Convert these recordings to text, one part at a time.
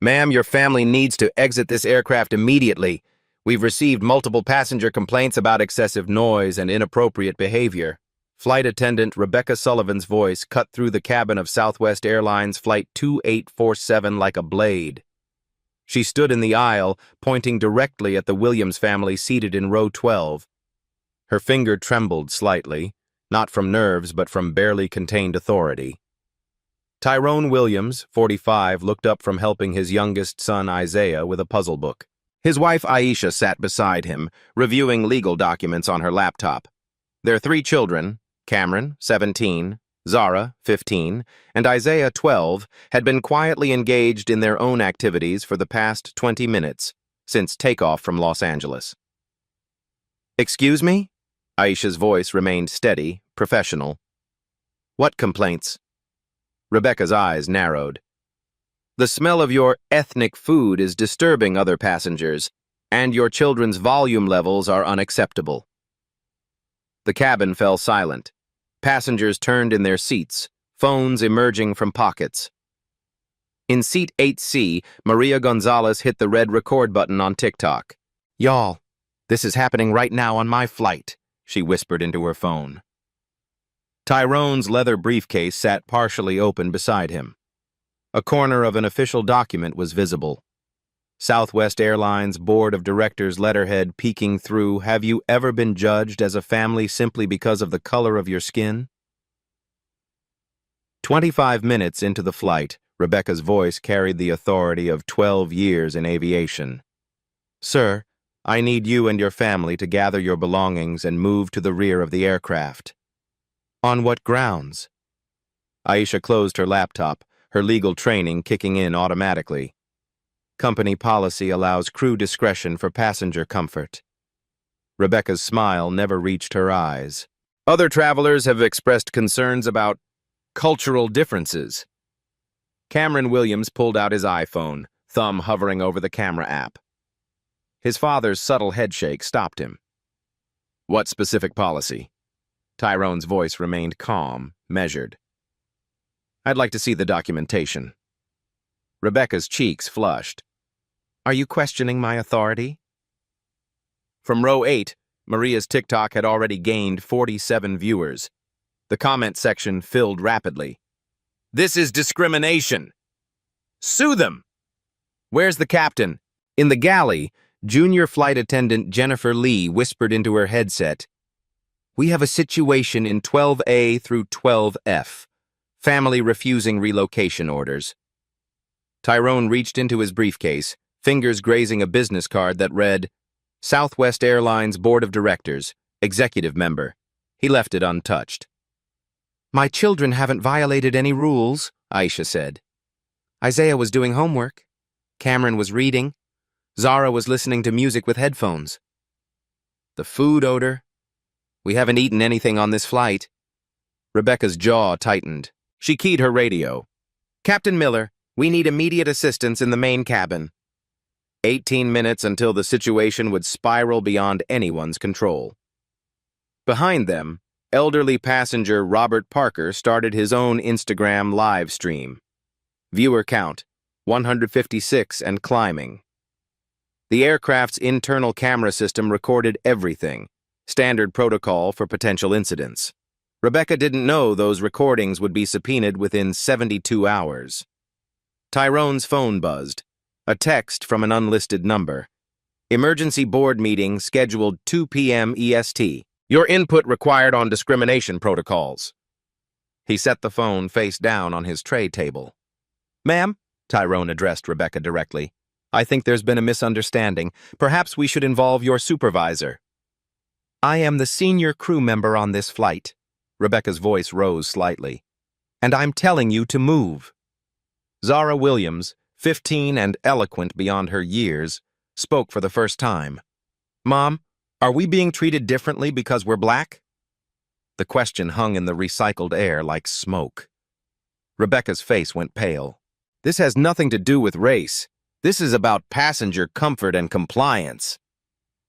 Ma'am, your family needs to exit this aircraft immediately. We've received multiple passenger complaints about excessive noise and inappropriate behavior. Flight attendant Rebecca Sullivan's voice cut through the cabin of Southwest Airlines Flight 2847 like a blade. She stood in the aisle, pointing directly at the Williams family seated in row 12. Her finger trembled slightly, not from nerves but from barely contained authority. Tyrone Williams, 45, looked up from helping his youngest son Isaiah with a puzzle book. His wife Aisha sat beside him, reviewing legal documents on her laptop. Their 3 children, Cameron, 17, Zara, 15, and Isaiah, 12, had been quietly engaged in their own activities for the past 20 minutes, since takeoff from Los Angeles. "Excuse me?" Aisha's voice remained steady, professional. "What complaints?" Rebecca's eyes narrowed. "The smell of your ethnic food is disturbing other passengers, and your children's volume levels are unacceptable." The cabin fell silent. Passengers turned in their seats, phones emerging from pockets. In seat 8C, Maria Gonzalez hit the red record button on TikTok. "Y'all, this is happening right now on my flight," she whispered into her phone. Tyrone's leather briefcase sat partially open beside him. A corner of an official document was visible. Southwest Airlines Board of Directors letterhead peeking through, "Have you ever been judged as a family simply because of the color of your skin?" 25 minutes into the flight, Rebecca's voice carried the authority of 12 years in aviation. "Sir, I need you and your family to gather your belongings and move to the rear of the aircraft." "On what grounds?" Aisha closed her laptop, her legal training kicking in automatically. "Company policy allows crew discretion for passenger comfort." Rebecca's smile never reached her eyes. "Other travelers have expressed concerns about cultural differences." Cameron Williams pulled out his iPhone, thumb hovering over the camera app. His father's subtle headshake stopped him. "What specific policy?" Tyrone's voice remained calm, measured. "I'd like to see the documentation." Rebecca's cheeks flushed. "Are you questioning my authority?" From row 8, Maria's TikTok had already gained 47 viewers. The comment section filled rapidly. "This is discrimination. Sue them." "Where's the captain?" In the galley, junior flight attendant Jennifer Lee whispered into her headset, "We have a situation in 12A through 12F. Family refusing relocation orders." Tyrone reached into his briefcase, fingers grazing a business card that read, "Southwest Airlines Board of Directors, Executive Member." He left it untouched. "My children haven't violated any rules," Aisha said. "Isaiah was doing homework. Cameron was reading. Zara was listening to music with headphones." "The food odor. We haven't eaten anything on this flight." Rebecca's jaw tightened. She keyed her radio. "Captain Miller, we need immediate assistance in the main cabin." 18 minutes until the situation would spiral beyond anyone's control. Behind them, elderly passenger Robert Parker started his own Instagram live stream. Viewer count, 156 and climbing. The aircraft's internal camera system recorded everything, standard protocol for potential incidents. Rebecca didn't know those recordings would be subpoenaed within 72 hours. Tyrone's phone buzzed. A text from an unlisted number. "Emergency board meeting scheduled 2 p.m. EST. Your input required on discrimination protocols." He set the phone face down on his tray table. "Ma'am," Tyrone addressed Rebecca directly, "I think there's been a misunderstanding. Perhaps we should involve your supervisor." "I am the senior crew member on this flight." Rebecca's voice rose slightly. "And I'm telling you to move." Zara Williams, 15 and eloquent beyond her years, spoke for the first time. "Mom, are we being treated differently because we're black?" The question hung in the recycled air like smoke. Rebecca's face went pale. "This has nothing to do with race. This is about passenger comfort and compliance."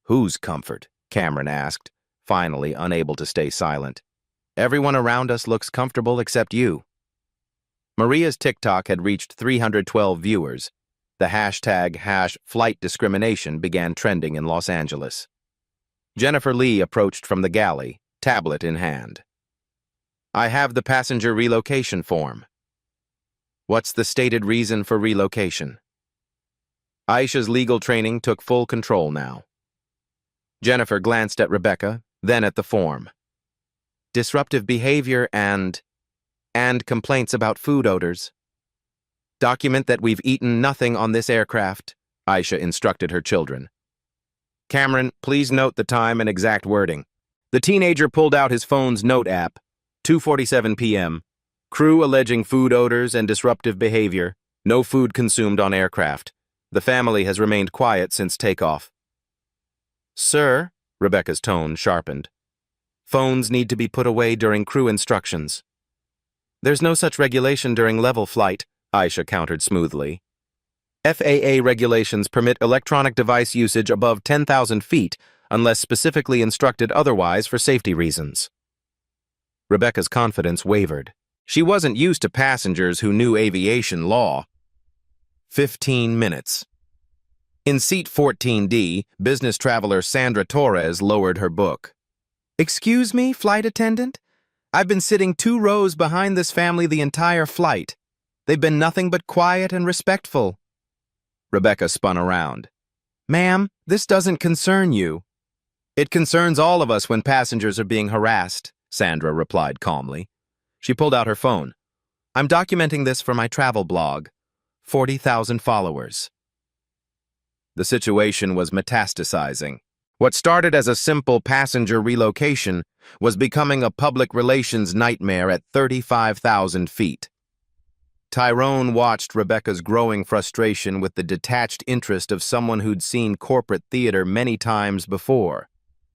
"Whose comfort?" Cameron asked, finally unable to stay silent. "Everyone around us looks comfortable except you." Maria's TikTok had reached 312 viewers. the hashtag #flight discrimination began trending in Los Angeles. Jennifer Lee approached from the galley, tablet in hand. "I have the passenger relocation form." "What's the stated reason for relocation?" Aisha's legal training took full control now. Jennifer glanced at Rebecca, then at the form. "Disruptive behavior and complaints about food odors. Document that we've eaten nothing on this aircraft," Aisha instructed her children. "Cameron, please note the time and exact wording." The teenager pulled out his phone's note app. 2:47 p.m. Crew alleging food odors and disruptive behavior. No food consumed on aircraft. The family has remained quiet since takeoff. "Sir," Rebecca's tone sharpened. "Phones need to be put away during crew instructions." "There's no such regulation during level flight," Aisha countered smoothly. "FAA regulations permit electronic device usage above 10,000 feet unless specifically instructed otherwise for safety reasons." Rebecca's confidence wavered. She wasn't used to passengers who knew aviation law. 15 minutes. In seat 14D, business traveler Sandra Torres lowered her book. "Excuse me, flight attendant? I've been sitting 2 rows behind this family the entire flight. They've been nothing but quiet and respectful." Rebecca spun around. "Ma'am, this doesn't concern you." "It concerns all of us when passengers are being harassed," Sandra replied calmly. She pulled out her phone. "I'm documenting this for my travel blog. 40,000 followers." The situation was metastasizing. What started as a simple passenger relocation was becoming a public relations nightmare at 35,000 feet. Tyrone watched Rebecca's growing frustration with the detached interest of someone who'd seen corporate theater many times before.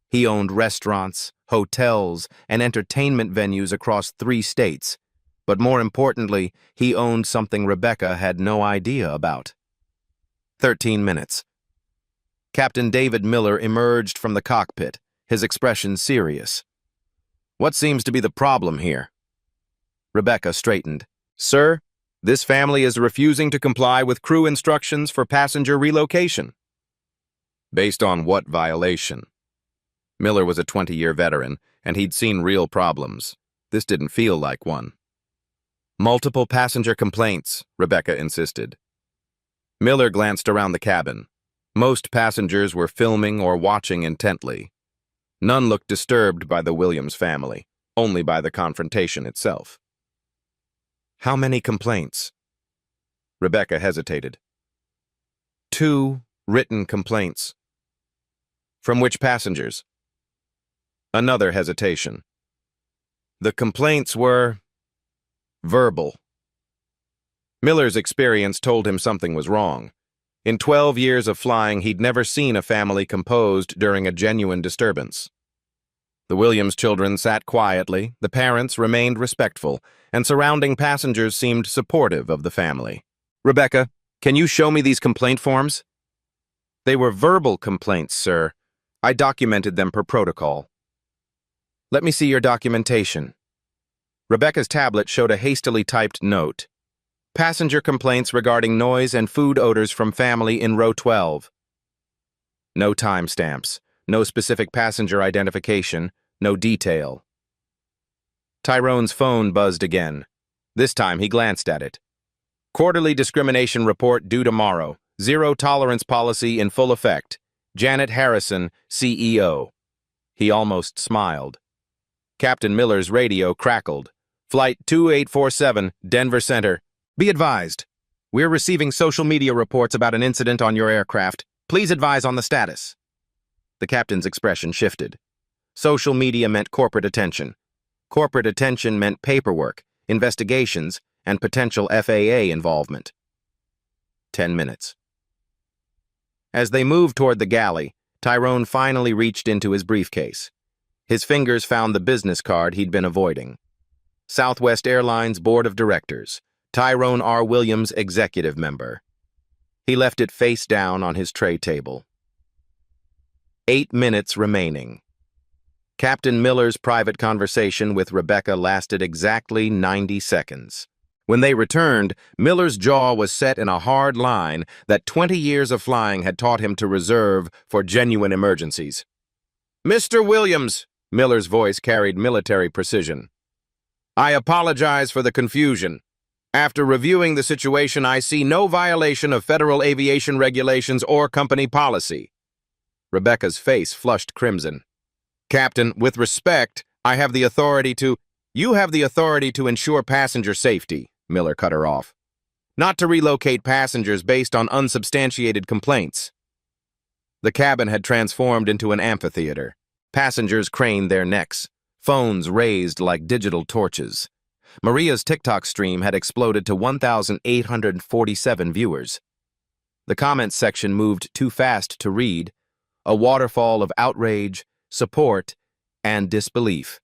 He owned restaurants, hotels, and entertainment venues across 3 states, but more importantly, he owned something Rebecca had no idea about. 13 minutes. Captain David Miller emerged from the cockpit, his expression serious. "What seems to be the problem here?" Rebecca straightened. "Sir, this family is refusing to comply with crew instructions for passenger relocation." "Based on what violation?" Miller was a 20-year veteran, and he'd seen real problems. This didn't feel like one. "Multiple passenger complaints," Rebecca insisted. Miller glanced around the cabin. Most passengers were filming or watching intently. None looked disturbed by the Williams family, only by the confrontation itself. "How many complaints?" Rebecca hesitated. 2 written complaints. "From which passengers?" Another hesitation. "The complaints were verbal." Miller's experience told him something was wrong. In 12 years of flying, he'd never seen a family composed during a genuine disturbance. The Williams children sat quietly, the parents remained respectful, and surrounding passengers seemed supportive of the family. "Rebecca, can you show me these complaint forms?" "They were verbal complaints, sir. I documented them per protocol." "Let me see your documentation." Rebecca's tablet showed a hastily typed note. "Passenger complaints regarding noise and food odors from family in row 12. No timestamps, no specific passenger identification, no detail. Tyrone's phone buzzed again. This time he glanced at it. "Quarterly discrimination report due tomorrow. Zero tolerance policy in full effect. Janet Harrison, CEO." He almost smiled. Captain Miller's radio crackled. "Flight 2847, Denver Center. Be advised. We're receiving social media reports about an incident on your aircraft. Please advise on the status." The captain's expression shifted. Social media meant corporate attention. Corporate attention meant paperwork, investigations, and potential FAA involvement. 10 minutes. As they moved toward the galley, Tyrone finally reached into his briefcase. His fingers found the business card he'd been avoiding. Southwest Airlines Board of Directors, Tyrone R. Williams, executive member. He left it face down on his tray table. 8 minutes remaining. Captain Miller's private conversation with Rebecca lasted exactly 90 seconds. When they returned, Miller's jaw was set in a hard line that 20 years of flying had taught him to reserve for genuine emergencies. "Mr. Williams," Miller's voice carried military precision. "I apologize for the confusion. After reviewing the situation, I see no violation of federal aviation regulations or company policy." Rebecca's face flushed crimson. "Captain, with respect, I have the authority to—" "You have the authority to ensure passenger safety," Miller cut her off. "Not to relocate passengers based on unsubstantiated complaints." The cabin had transformed into an amphitheater. Passengers craned their necks, phones raised like digital torches. Maria's TikTok stream had exploded to 1,847 viewers. The comments section moved too fast to read, a waterfall of outrage, support, and disbelief.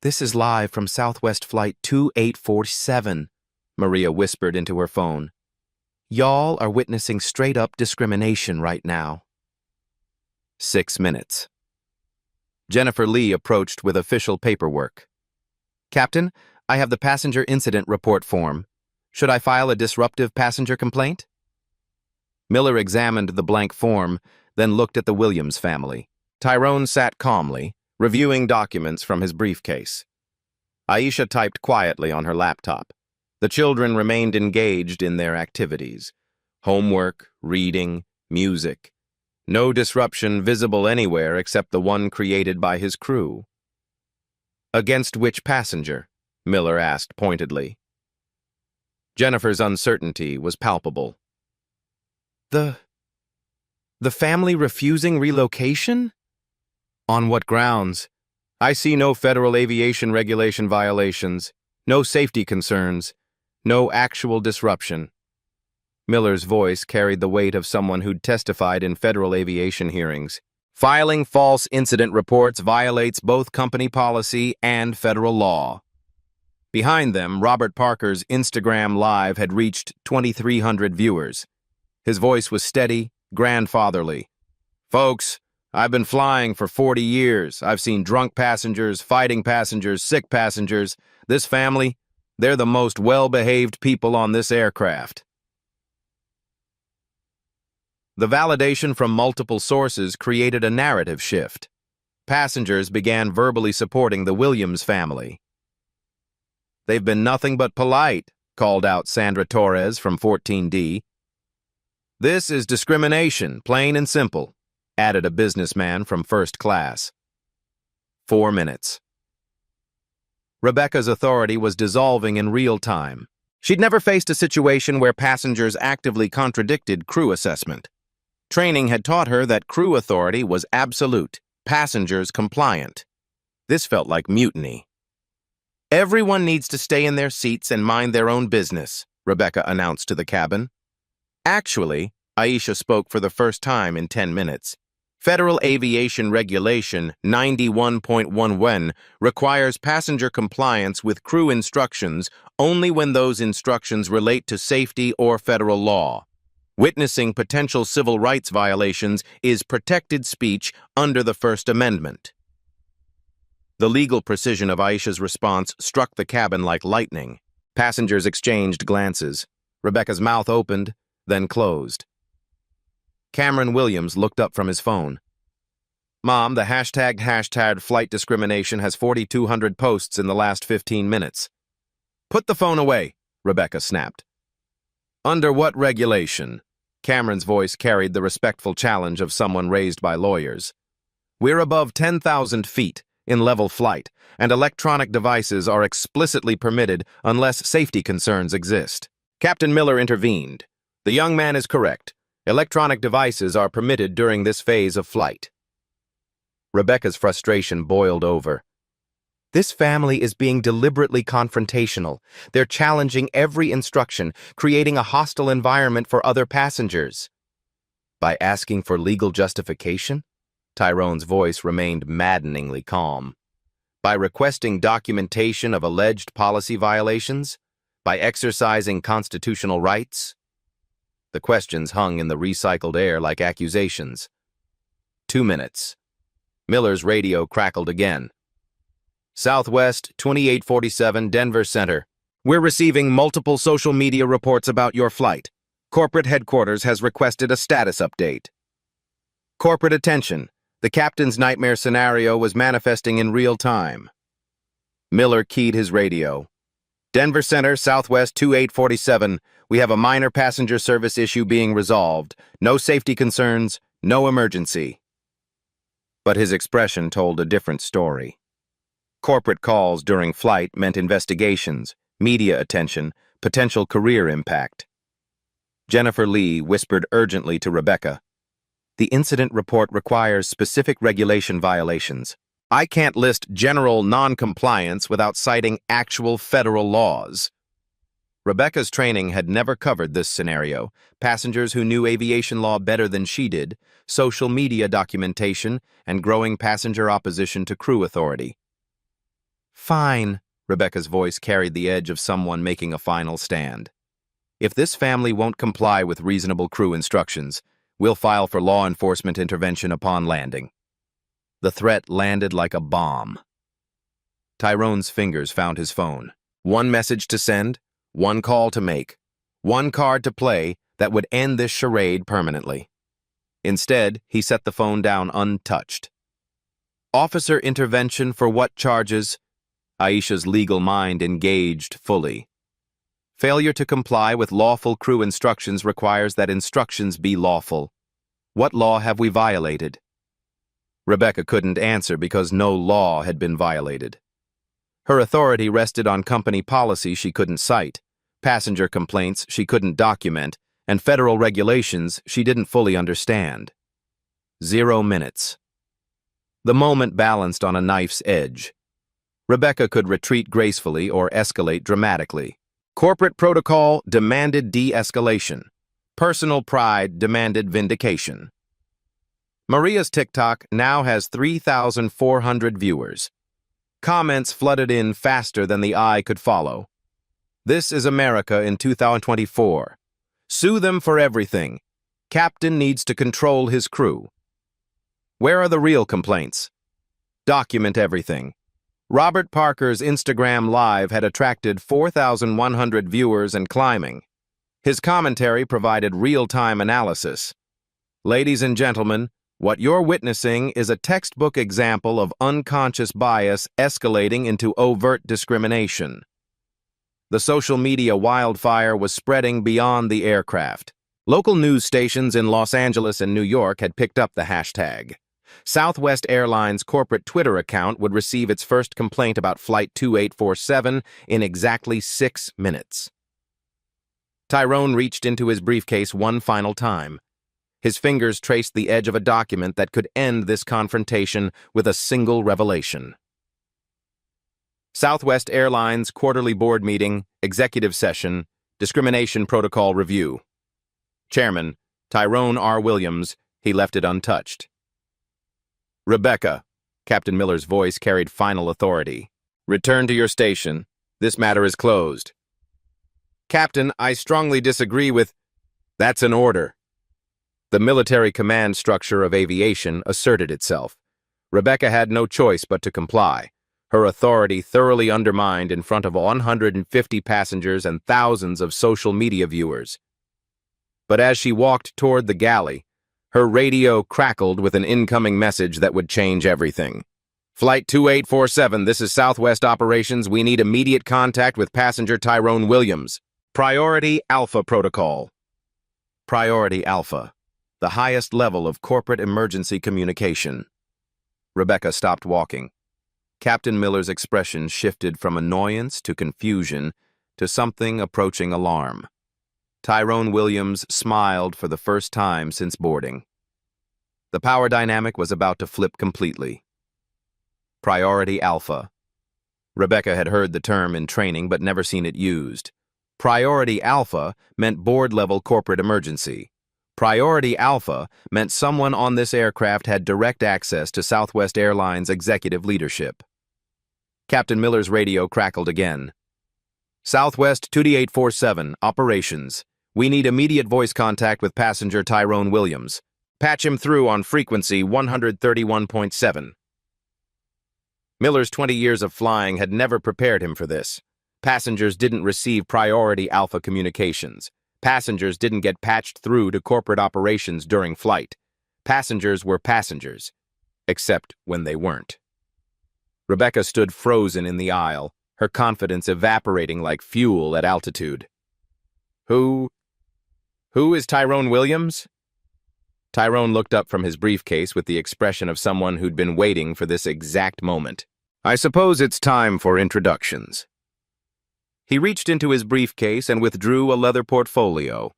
"This is live from Southwest Flight 2847, Maria whispered into her phone. "Y'all are witnessing straight-up discrimination right now." 6 minutes. Jennifer Lee approached with official paperwork. "Captain, I have the passenger incident report form. Should I file a disruptive passenger complaint?" Miller examined the blank form, then looked at the Williams family. Tyrone sat calmly, reviewing documents from his briefcase. Aisha typed quietly on her laptop. The children remained engaged in their activities. Homework, reading, music. No disruption visible anywhere except the one created by his crew. "Against which passenger?" Miller asked pointedly. Jennifer's uncertainty was palpable. The family refusing relocation? On what grounds? I see no federal aviation regulation violations, no safety concerns, no actual disruption. Miller's voice carried the weight of someone who'd testified in federal aviation hearings. Filing false incident reports violates both company policy and federal law. Behind them, Robert Parker's Instagram Live had reached 2,300 viewers. His voice was steady, grandfatherly. "Folks, I've been flying for 40 years. I've seen drunk passengers, fighting passengers, sick passengers. This family, they're the most well-behaved people on this aircraft." The validation from multiple sources created a narrative shift. Passengers began verbally supporting the Williams family. "They've been nothing but polite," called out Sandra Torres from 14D. "This is discrimination, plain and simple," added a businessman from first class. 4 minutes. Rebecca's authority was dissolving in real time. She'd never faced a situation where passengers actively contradicted crew assessment. Training had taught her that crew authority was absolute, passengers compliant. This felt like mutiny. "Everyone needs to stay in their seats and mind their own business," Rebecca announced to the cabin. Actually, Aisha spoke for the first time in 10 minutes. Federal Aviation Regulation 91.11 requires passenger compliance with crew instructions only when those instructions relate to safety or federal law. Witnessing potential civil rights violations is protected speech under the First Amendment. The legal precision of Aisha's response struck the cabin like lightning. Passengers exchanged glances. Rebecca's mouth opened, then closed. Cameron Williams looked up from his phone. "Mom, the hashtag flight discrimination has 4,200 posts in the last 15 minutes. "Put the phone away," Rebecca snapped. "Under what regulation?" Cameron's voice carried the respectful challenge of someone raised by lawyers. "We're above 10,000 feet in level flight, and electronic devices are explicitly permitted unless safety concerns exist." Captain Miller intervened. "The young man is correct. Electronic devices are permitted during this phase of flight." Rebecca's frustration boiled over. This family is being deliberately confrontational. They're challenging every instruction, creating a hostile environment for other passengers. By asking for legal justification? Tyrone's voice remained maddeningly calm. By requesting documentation of alleged policy violations? By exercising constitutional rights? The questions hung in the recycled air like accusations. 2 minutes. Miller's radio crackled again. "Southwest 2847 Denver Center. We're receiving multiple social media reports about your flight. Corporate headquarters has requested a status update. Corporate attention. The captain's nightmare scenario was manifesting in real time. Miller keyed his radio. Denver Center, Southwest 2847. We have a minor passenger service issue being resolved. No safety concerns, no emergency. But his expression told a different story. Corporate calls during flight meant investigations, media attention, potential career impact. Jennifer Lee whispered urgently to Rebecca, "The incident report requires specific regulation violations. I can't list general non-compliance without citing actual federal laws." Rebecca's training had never covered this scenario. Passengers who knew aviation law better than she did, social media documentation, and growing passenger opposition to crew authority. "Fine," Rebecca's voice carried the edge of someone making a final stand. "If this family won't comply with reasonable crew instructions, we'll file for law enforcement intervention upon landing." The threat landed like a bomb. Tyrone's fingers found his phone. One message to send, one call to make, one card to play that would end this charade permanently. Instead, he set the phone down untouched. "Officer intervention for what charges?" Aisha's legal mind engaged fully. Failure to comply with lawful crew instructions requires that instructions be lawful. What law have we violated? Rebecca couldn't answer because no law had been violated. Her authority rested on company policy she couldn't cite, passenger complaints she couldn't document, and federal regulations she didn't fully understand. 0 minutes. The moment balanced on a knife's edge. Rebecca could retreat gracefully or escalate dramatically. Corporate protocol demanded de-escalation. Personal pride demanded vindication. Maria's TikTok now has 3,400 viewers. Comments flooded in faster than the eye could follow. "This is America in 2024. Sue them for everything. Captain needs to control his crew." Where are the real complaints? Document everything. Robert Parker's Instagram Live had attracted 4,100 viewers and climbing. His commentary provided real-time analysis. Ladies and gentlemen, what you're witnessing is a textbook example of unconscious bias escalating into overt discrimination. The social media wildfire was spreading beyond the aircraft. Local news stations in Los Angeles and New York had picked up the hashtag. Southwest Airlines' corporate Twitter account would receive its first complaint about Flight 2847 in exactly 6 minutes. Tyrone reached into his briefcase one final time. His fingers traced the edge of a document that could end this confrontation with a single revelation. Southwest Airlines quarterly board meeting, executive session, discrimination protocol review. Chairman, Tyrone R. Williams, he left it untouched. "Rebecca," Captain Miller's voice carried final authority. "Return to your station. This matter is closed." "Captain, I strongly disagree with—" "That's an order." The military command structure of aviation asserted itself. Rebecca had no choice but to comply, her authority thoroughly undermined in front of 150 passengers and thousands of social media viewers. But as she walked toward the galley, her radio crackled with an incoming message that would change everything. "Flight 2847, this is Southwest Operations. We need immediate contact with passenger Tyrone Williams. Priority Alpha Protocol." Priority Alpha, the highest level of corporate emergency communication. Rebecca stopped walking. Captain Miller's expression shifted from annoyance to confusion to something approaching alarm. Tyrone Williams smiled for the first time since boarding. The power dynamic was about to flip completely. Priority Alpha. Rebecca had heard the term in training but never seen it used. Priority Alpha meant board-level corporate emergency. Priority Alpha meant someone on this aircraft had direct access to Southwest Airlines executive leadership. Captain Miller's radio crackled again. "Southwest 2847, Operations. We need immediate voice contact with passenger Tyrone Williams. Patch him through on frequency 131.7. Miller's 20 years of flying had never prepared him for this. Passengers didn't receive priority alpha communications. Passengers didn't get patched through to corporate operations during flight. Passengers were passengers, except when they weren't. Rebecca stood frozen in the aisle, her confidence evaporating like fuel at altitude. Who is Tyrone Williams? Tyrone looked up from his briefcase with the expression of someone who'd been waiting for this exact moment. I suppose it's time for introductions. He reached into his briefcase and withdrew a leather portfolio,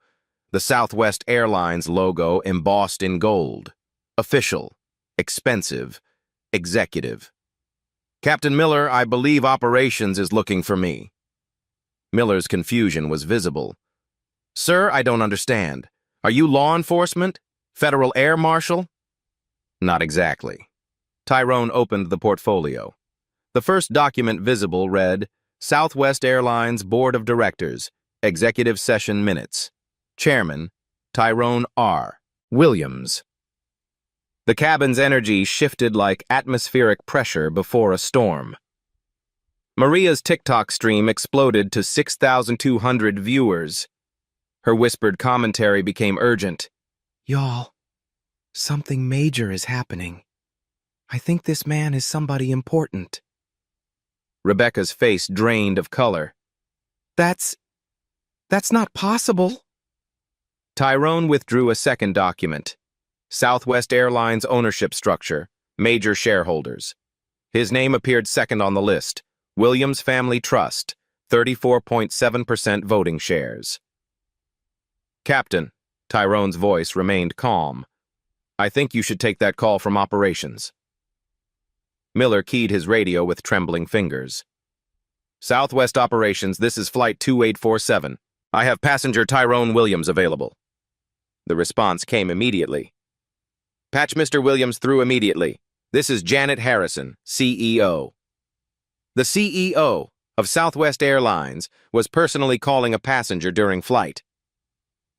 the Southwest Airlines logo embossed in gold. Official, expensive, executive. Captain Miller, I believe operations is looking for me. Miller's confusion was visible. Sir, I don't understand. Are you law enforcement? Federal Air Marshal? Not exactly. Tyrone opened the portfolio. The first document visible read, Southwest Airlines Board of Directors, Executive Session Minutes. Chairman, Tyrone R. Williams. The cabin's energy shifted like atmospheric pressure before a storm. Maria's TikTok stream exploded to 6,200 viewers. Her whispered commentary became urgent. Y'all, something major is happening. I think this man is somebody important. Rebecca's face drained of color. That's not possible. Tyrone withdrew a second document. Southwest Airlines ownership structure, major shareholders. His name appeared second on the list. Williams Family Trust, 34.7% voting shares. Captain, Tyrone's voice remained calm. I think you should take that call from operations. Miller keyed his radio with trembling fingers. Southwest Operations, this is Flight 2847. I have passenger Tyrone Williams available. The response came immediately. Patch Mr. Williams through immediately. This is Janet Harrison, CEO. The CEO of Southwest Airlines was personally calling a passenger during flight.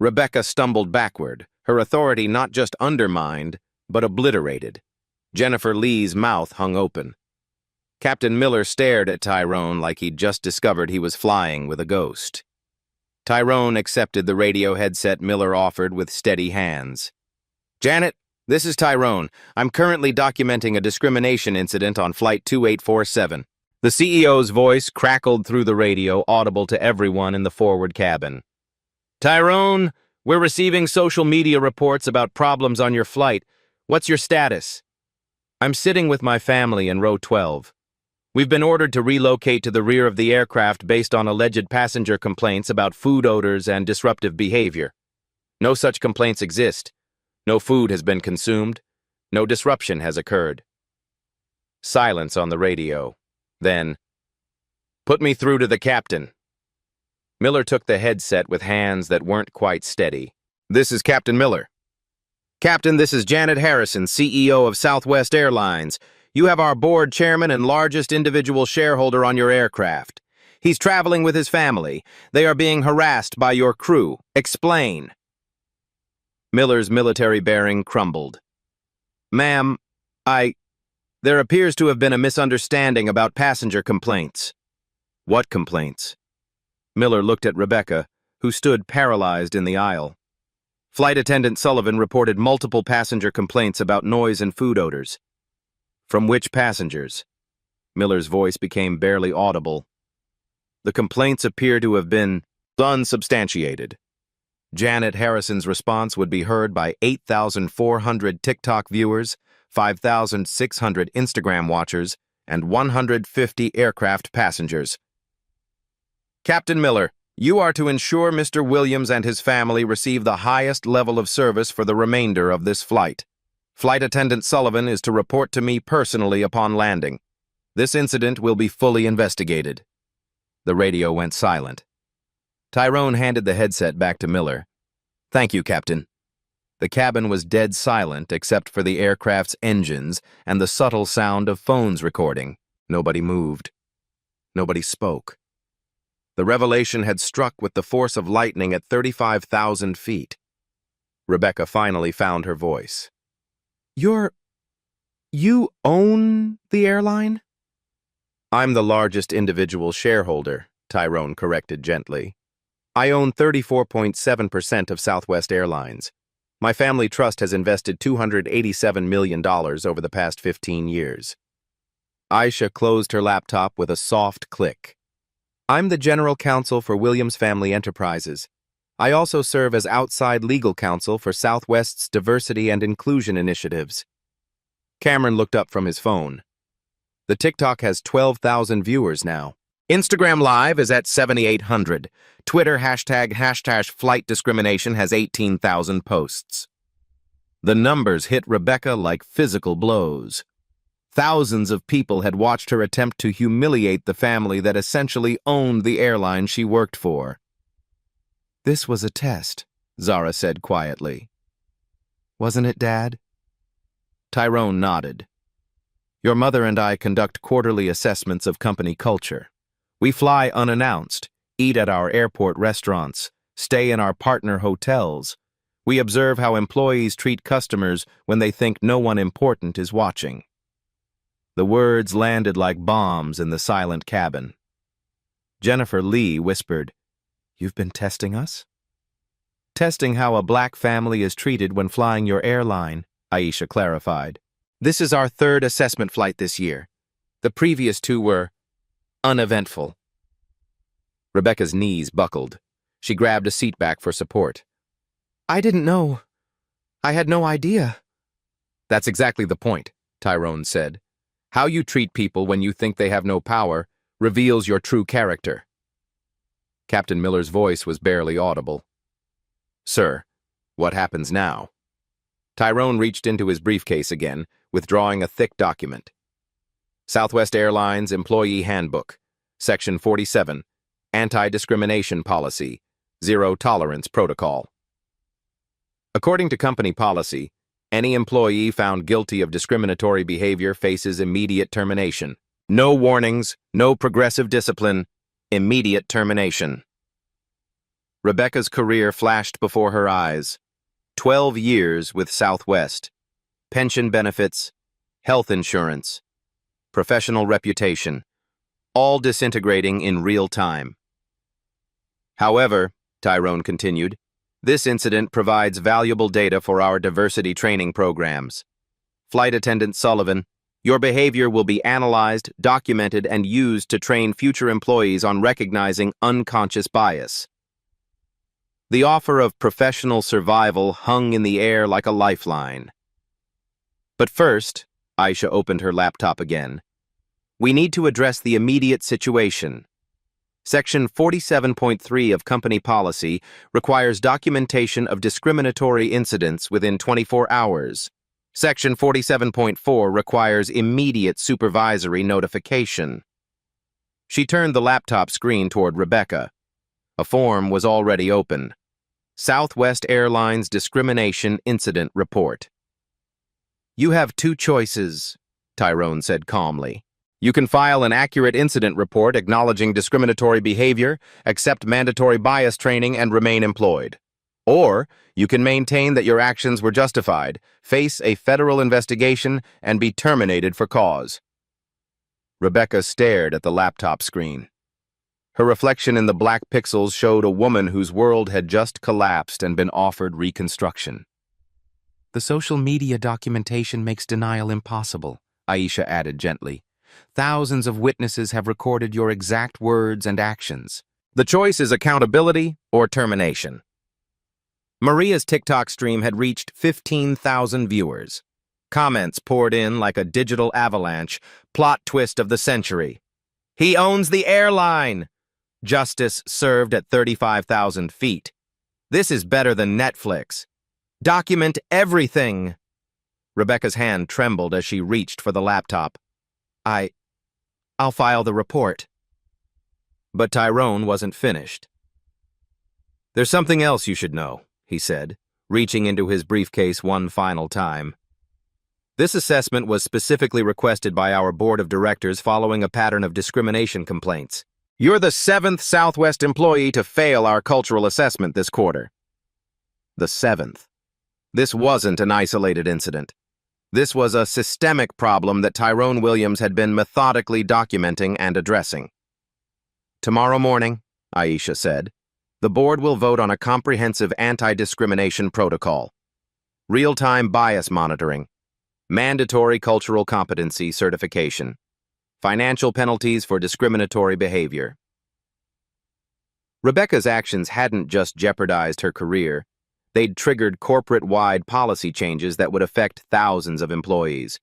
Rebecca stumbled backward, her authority not just undermined, but obliterated. Jennifer Lee's mouth hung open. Captain Miller stared at Tyrone like he'd just discovered he was flying with a ghost. Tyrone accepted the radio headset Miller offered with steady hands. Janet, this is Tyrone. I'm currently documenting a discrimination incident on Flight 2847. The CEO's voice crackled through the radio, audible to everyone in the forward cabin. Tyrone, we're receiving social media reports about problems on your flight. What's your status? I'm sitting with my family in row 12. We've been ordered to relocate to the rear of the aircraft based on alleged passenger complaints about food odors and disruptive behavior. No such complaints exist. No food has been consumed. No disruption has occurred. Silence on the radio. Then, put me through to the captain. Miller took the headset with hands that weren't quite steady. This is Captain Miller. Captain, this is Janet Harrison, CEO of Southwest Airlines. You have our board chairman and largest individual shareholder on your aircraft. He's traveling with his family. They are being harassed by your crew. Explain. Miller's military bearing crumbled. Ma'am, there appears to have been a misunderstanding about passenger complaints. What complaints? Miller looked at Rebecca, who stood paralyzed in the aisle. Flight attendant Sullivan reported multiple passenger complaints about noise and food odors. From which passengers? Miller's voice became barely audible. The complaints appear to have been unsubstantiated. Janet Harrison's response would be heard by 8,400 TikTok viewers, 5,600 Instagram watchers, and 150 aircraft passengers. Captain Miller, you are to ensure Mr. Williams and his family receive the highest level of service for the remainder of this flight. Flight attendant Sullivan is to report to me personally upon landing. This incident will be fully investigated. The radio went silent. Tyrone handed the headset back to Miller. Thank you, Captain. The cabin was dead silent except for the aircraft's engines and the subtle sound of phones recording. Nobody moved. Nobody spoke. The revelation had struck with the force of lightning at 35,000 feet. Rebecca finally found her voice. You own the airline? I'm the largest individual shareholder, Tyrone corrected gently. I own 34.7% of Southwest Airlines. My family trust has invested $287 million over the past 15 years. Aisha closed her laptop with a soft click. I'm the general counsel for Williams Family Enterprises. I also serve as outside legal counsel for Southwest's diversity and inclusion initiatives. Cameron looked up from his phone. The TikTok has 12,000 viewers now. Instagram Live is at 7,800. Twitter ## flight discrimination has 18,000 posts. The numbers hit Rebecca like physical blows. Thousands of people had watched her attempt to humiliate the family that essentially owned the airline she worked for. This was a test, Zara said quietly. Wasn't it, Dad? Tyrone nodded. Your mother and I conduct quarterly assessments of company culture. We fly unannounced, eat at our airport restaurants, stay in our partner hotels. We observe how employees treat customers when they think no one important is watching. The words landed like bombs in the silent cabin. Jennifer Lee whispered, You've been testing us? Testing how a black family is treated when flying your airline, Aisha clarified. This is our third assessment flight this year. The previous two were uneventful. Rebecca's knees buckled. She grabbed a seat back for support. I didn't know. I had no idea. That's exactly the point, Tyrone said. How you treat people when you think they have no power reveals your true character. Captain Miller's voice was barely audible. Sir, what happens now? Tyrone reached into his briefcase again, withdrawing a thick document. Southwest Airlines Employee Handbook, Section 47, Anti-Discrimination Policy, Zero Tolerance Protocol. According to company policy, any employee found guilty of discriminatory behavior faces immediate termination. No warnings, no progressive discipline, immediate termination. Rebecca's career flashed before her eyes. 12 years with Southwest. Pension benefits, health insurance, professional reputation, all disintegrating in real time. However, Tyrone continued, this incident provides valuable data for our diversity training programs. Flight Attendant Sullivan, your behavior will be analyzed, documented, and used to train future employees on recognizing unconscious bias. The offer of professional survival hung in the air like a lifeline. But first, Aisha opened her laptop again. We need to address the immediate situation. Section 47.3 of company policy requires documentation of discriminatory incidents within 24 hours. Section 47.4 requires immediate supervisory notification. She turned the laptop screen toward Rebecca. A form was already open. Southwest Airlines Discrimination Incident Report. You have two choices, Tyrone said calmly. You can file an accurate incident report acknowledging discriminatory behavior, accept mandatory bias training, and remain employed. Or you can maintain that your actions were justified, face a federal investigation, and be terminated for cause. Rebecca stared at the laptop screen. Her reflection in the black pixels showed a woman whose world had just collapsed and been offered reconstruction. The social media documentation makes denial impossible, Aisha added gently. Thousands of witnesses have recorded your exact words and actions. The choice is accountability or termination. Maria's TikTok stream had reached 15,000 viewers. Comments poured in like a digital avalanche. Plot twist of the century. He owns the airline. Justice served at 35,000 feet. This is better than Netflix. Document everything. Rebecca's hand trembled as she reached for the laptop. I'll file the report. But Tyrone wasn't finished. There's something else you should know, he said, reaching into his briefcase one final time. This assessment was specifically requested by our board of directors following a pattern of discrimination complaints. You're the 7th Southwest employee to fail our cultural assessment this quarter. The 7th. This wasn't an isolated incident. This was a systemic problem that Tyrone Williams had been methodically documenting and addressing. Tomorrow morning, Aisha said, the board will vote on a comprehensive anti-discrimination protocol, real-time bias monitoring, mandatory cultural competency certification, financial penalties for discriminatory behavior. Rebecca's actions hadn't just jeopardized her career, they'd triggered corporate-wide policy changes that would affect thousands of employees.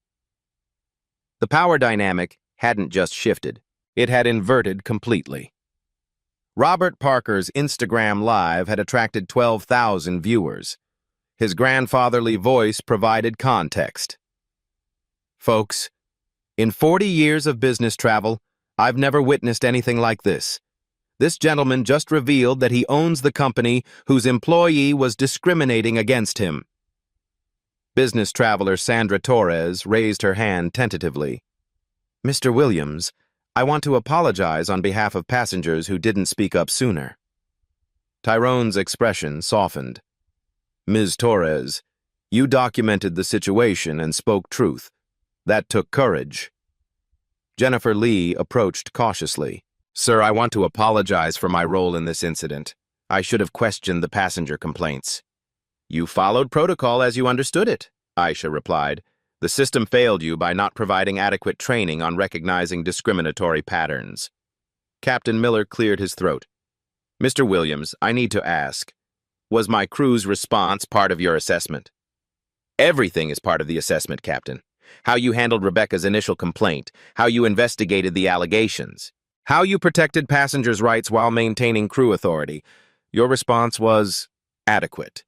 The power dynamic hadn't just shifted, it had inverted completely. Robert Parker's Instagram Live had attracted 12,000 viewers. His grandfatherly voice provided context. Folks, in 40 years of business travel, I've never witnessed anything like this. This gentleman just revealed that he owns the company whose employee was discriminating against him. Business traveler Sandra Torres raised her hand tentatively. Mr. Williams, I want to apologize on behalf of passengers who didn't speak up sooner. Tyrone's expression softened. Ms. Torres, you documented the situation and spoke truth. That took courage. Jennifer Lee approached cautiously. Sir, I want to apologize for my role in this incident. I should have questioned the passenger complaints. You followed protocol as you understood it, Aisha replied. The system failed you by not providing adequate training on recognizing discriminatory patterns. Captain Miller cleared his throat. Mr. Williams, I need to ask, was my crew's response part of your assessment? Everything is part of the assessment, Captain. How you handled Rebecca's initial complaint, how you investigated the allegations, how you protected passengers' rights while maintaining crew authority. Your response was adequate.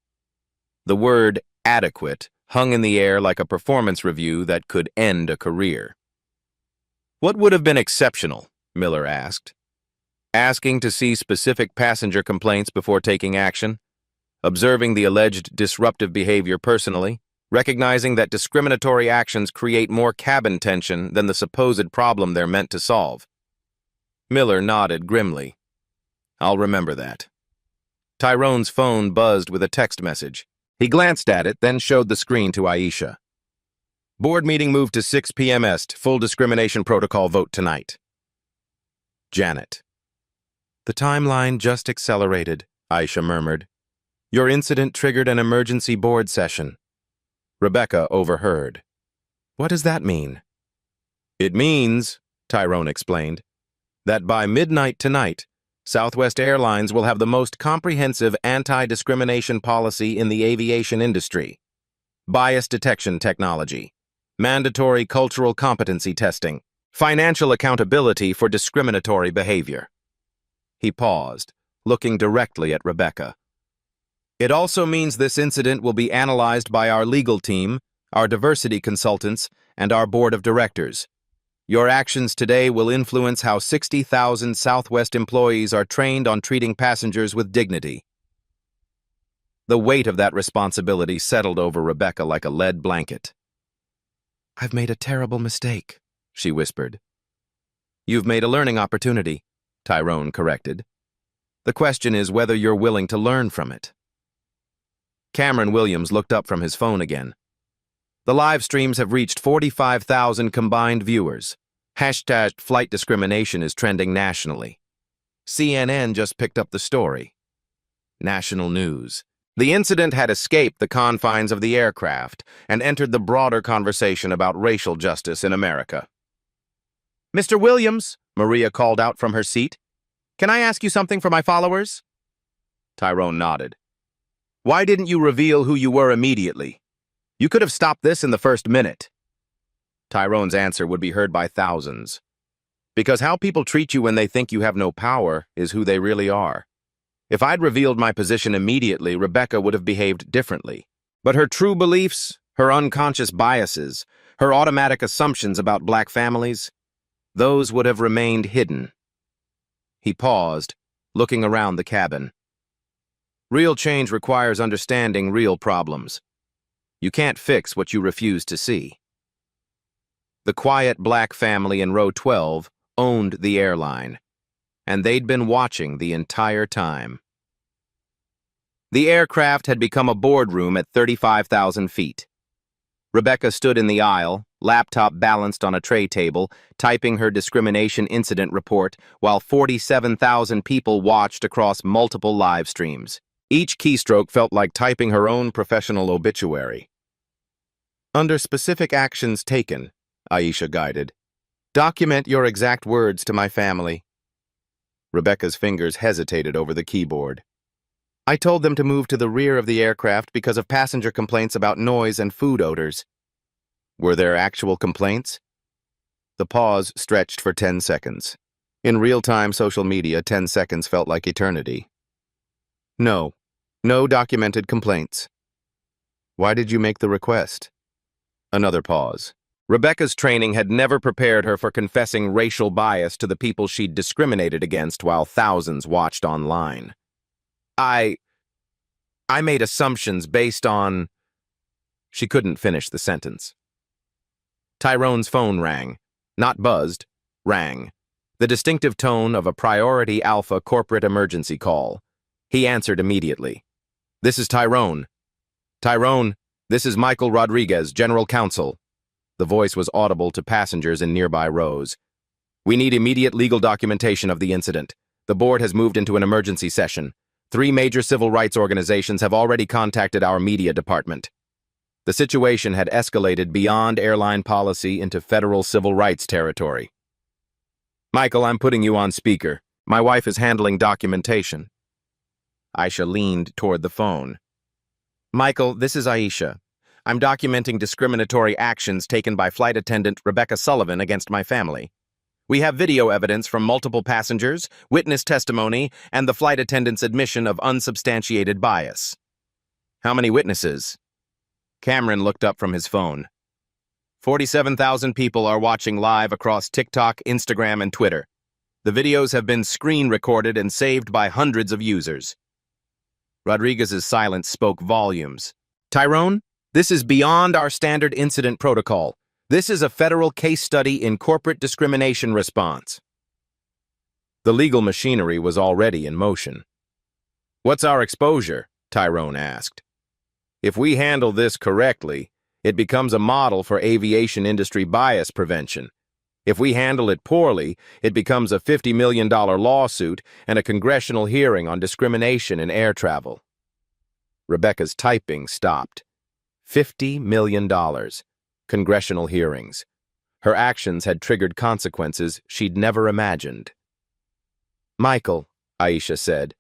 The word adequate hung in the air like a performance review that could end a career. What would have been exceptional? Miller asked. Asking to see specific passenger complaints before taking action, observing the alleged disruptive behavior personally, recognizing that discriminatory actions create more cabin tension than the supposed problem they're meant to solve. Miller nodded grimly. I'll remember that. Tyrone's phone buzzed with a text message. He glanced at it, then showed the screen to Aisha. Board meeting moved to 6 p.m. Est. Full discrimination protocol vote tonight. Janet. The timeline just accelerated, Aisha murmured. Your incident triggered an emergency board session. Rebecca overheard. What does that mean? It means, Tyrone explained, that by midnight tonight, Southwest Airlines will have the most comprehensive anti-discrimination policy in the aviation industry. Bias detection technology, mandatory cultural competency testing, financial accountability for discriminatory behavior. He paused, looking directly at Rebecca. It also means this incident will be analyzed by our legal team, our diversity consultants, and our board of directors. Your actions today will influence how 60,000 Southwest employees are trained on treating passengers with dignity. The weight of that responsibility settled over Rebecca like a lead blanket. I've made a terrible mistake, she whispered. You've made a learning opportunity, Tyrone corrected. The question is whether you're willing to learn from it. Cameron Williams looked up from his phone again. The live streams have reached 45,000 combined viewers. Hashtag flight discrimination is trending nationally. CNN just picked up the story. National news. The incident had escaped the confines of the aircraft and entered the broader conversation about racial justice in America. Mr. Williams, Maria called out from her seat. Can I ask you something for my followers? Tyrone nodded. Why didn't you reveal who you were immediately? You could have stopped this in the first minute. Tyrone's answer would be heard by thousands. Because how people treat you when they think you have no power is who they really are. If I'd revealed my position immediately, Rebecca would have behaved differently. But her true beliefs, her unconscious biases, her automatic assumptions about black families, those would have remained hidden. He paused, looking around the cabin. Real change requires understanding real problems. You can't fix what you refuse to see. The quiet black family in row 12 owned the airline, and they'd been watching the entire time. The aircraft had become a boardroom at 35,000 feet. Rebecca stood in the aisle, laptop balanced on a tray table, typing her discrimination incident report while 47,000 people watched across multiple live streams. Each keystroke felt like typing her own professional obituary. Under specific actions taken, Aisha guided, document your exact words to my family. Rebecca's fingers hesitated over the keyboard. I told them to move to the rear of the aircraft because of passenger complaints about noise and food odors. Were there actual complaints? The pause stretched for 10 seconds. In real-time social media, 10 seconds felt like eternity. No documented complaints. Why did you make the request? Another pause. Rebecca's training had never prepared her for confessing racial bias to the people she'd discriminated against while thousands watched online. I made assumptions based on... She couldn't finish the sentence. Tyrone's phone rang. Not buzzed, rang. The distinctive tone of a Priority Alpha corporate emergency call. He answered immediately. This is Tyrone. Tyrone, this is Michael Rodriguez, General Counsel. The voice was audible to passengers in nearby rows. We need immediate legal documentation of the incident. The board has moved into an emergency session. 3 major civil rights organizations have already contacted our media department. The situation had escalated beyond airline policy into federal civil rights territory. Michael, I'm putting you on speaker. My wife is handling documentation. Aisha leaned toward the phone. Michael, this is Aisha. I'm documenting discriminatory actions taken by flight attendant Rebecca Sullivan against my family. We have video evidence from multiple passengers, witness testimony, and the flight attendant's admission of unsubstantiated bias. How many witnesses? Cameron looked up from his phone. 47,000 people are watching live across TikTok, Instagram, and Twitter. The videos have been screen recorded and saved by hundreds of users. Rodriguez's silence spoke volumes. Tyrone, this is beyond our standard incident protocol. This is a federal case study in corporate discrimination response. The legal machinery was already in motion. What's our exposure? Tyrone asked. If we handle this correctly, it becomes a model for aviation industry bias prevention. If we handle it poorly, it becomes a $50 million lawsuit and a congressional hearing on discrimination in air travel. Rebecca's typing stopped. $50 million. Congressional hearings. Her actions had triggered consequences she'd never imagined. Michael, Aisha said,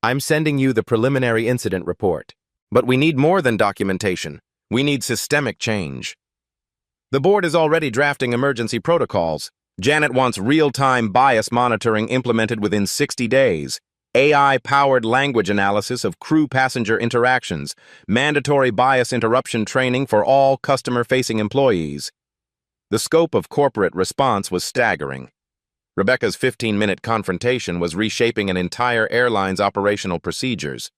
I'm sending you the preliminary incident report. But we need more than documentation. We need systemic change. The board is already drafting emergency protocols. Janet wants real-time bias monitoring implemented within 60 days. AI-powered language analysis of crew-passenger interactions, mandatory bias interruption training for all customer-facing employees. The scope of corporate response was staggering. Rebecca's 15-minute confrontation was reshaping an entire airline's operational procedures.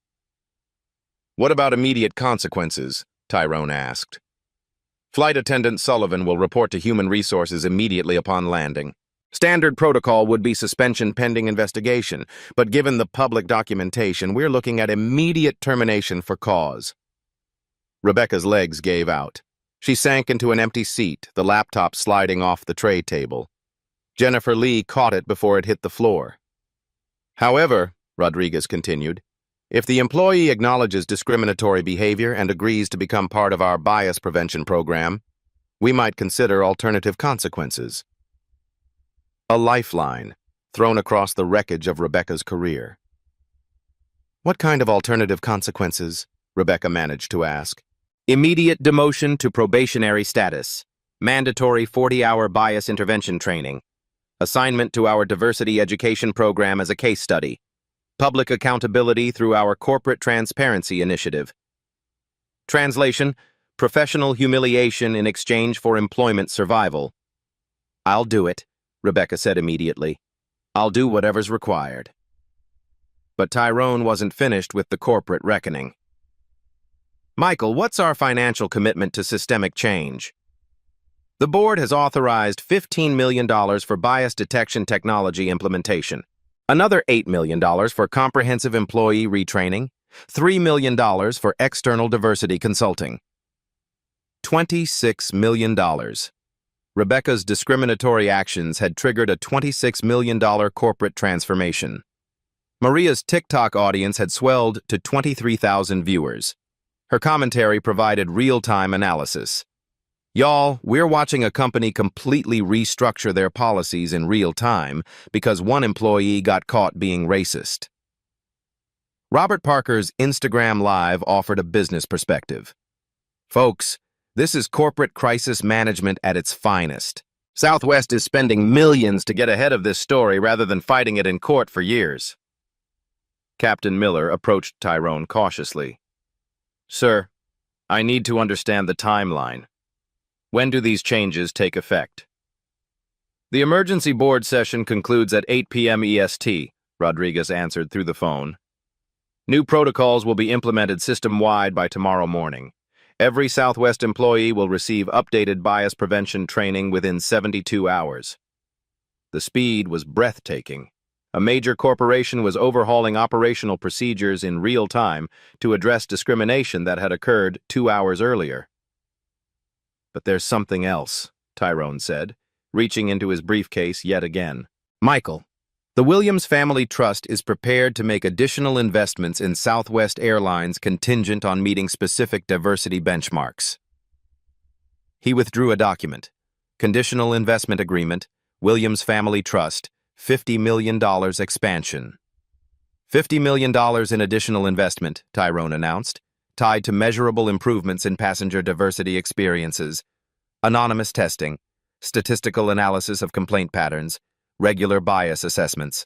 What about immediate consequences? Tyrone asked. Flight attendant Sullivan will report to Human Resources immediately upon landing. Standard protocol would be suspension pending investigation, but given the public documentation, we're looking at immediate termination for cause. Rebecca's legs gave out. She sank into an empty seat, the laptop sliding off the tray table. Jennifer Lee caught it before it hit the floor. However, Rodriguez continued, if the employee acknowledges discriminatory behavior and agrees to become part of our bias prevention program, we might consider alternative consequences. A lifeline thrown across the wreckage of Rebecca's career. What kind of alternative consequences? Rebecca managed to ask. Immediate demotion to probationary status. Mandatory 40-hour bias intervention training. Assignment to our diversity education program as a case study. Public accountability through our corporate transparency initiative. Translation: professional humiliation in exchange for employment survival. I'll do it, Rebecca said immediately. I'll do whatever's required. But Tyrone wasn't finished with the corporate reckoning. Michael, what's our financial commitment to systemic change? The board has authorized $15 million for bias detection technology implementation, another $8 million for comprehensive employee retraining, $3 million for external diversity consulting. $26 million, Rebecca's discriminatory actions had triggered a $26 million corporate transformation. Maria's TikTok audience had swelled to 23,000 viewers. Her commentary provided real-time analysis. Y'all, we're watching a company completely restructure their policies in real time because one employee got caught being racist. Robert Parker's Instagram Live offered a business perspective. Folks, this is corporate crisis management at its finest. Southwest is spending millions to get ahead of this story rather than fighting it in court for years. Captain Miller approached Tyrone cautiously. Sir, I need to understand the timeline. When do these changes take effect? The emergency board session concludes at 8 p.m. EST, Rodriguez answered through the phone. New protocols will be implemented system-wide by tomorrow morning. Every Southwest employee will receive updated bias prevention training within 72 hours. The speed was breathtaking. A major corporation was overhauling operational procedures in real time to address discrimination that had occurred 2 hours earlier. But there's something else, Tyrone said, reaching into his briefcase yet again. Michael, the Williams Family Trust is prepared to make additional investments in Southwest Airlines contingent on meeting specific diversity benchmarks. He withdrew a document. Conditional Investment Agreement, Williams Family Trust, $50 million expansion. $50 million in additional investment, Tyrone announced, tied to measurable improvements in passenger diversity experiences, anonymous testing, statistical analysis of complaint patterns, regular bias assessments.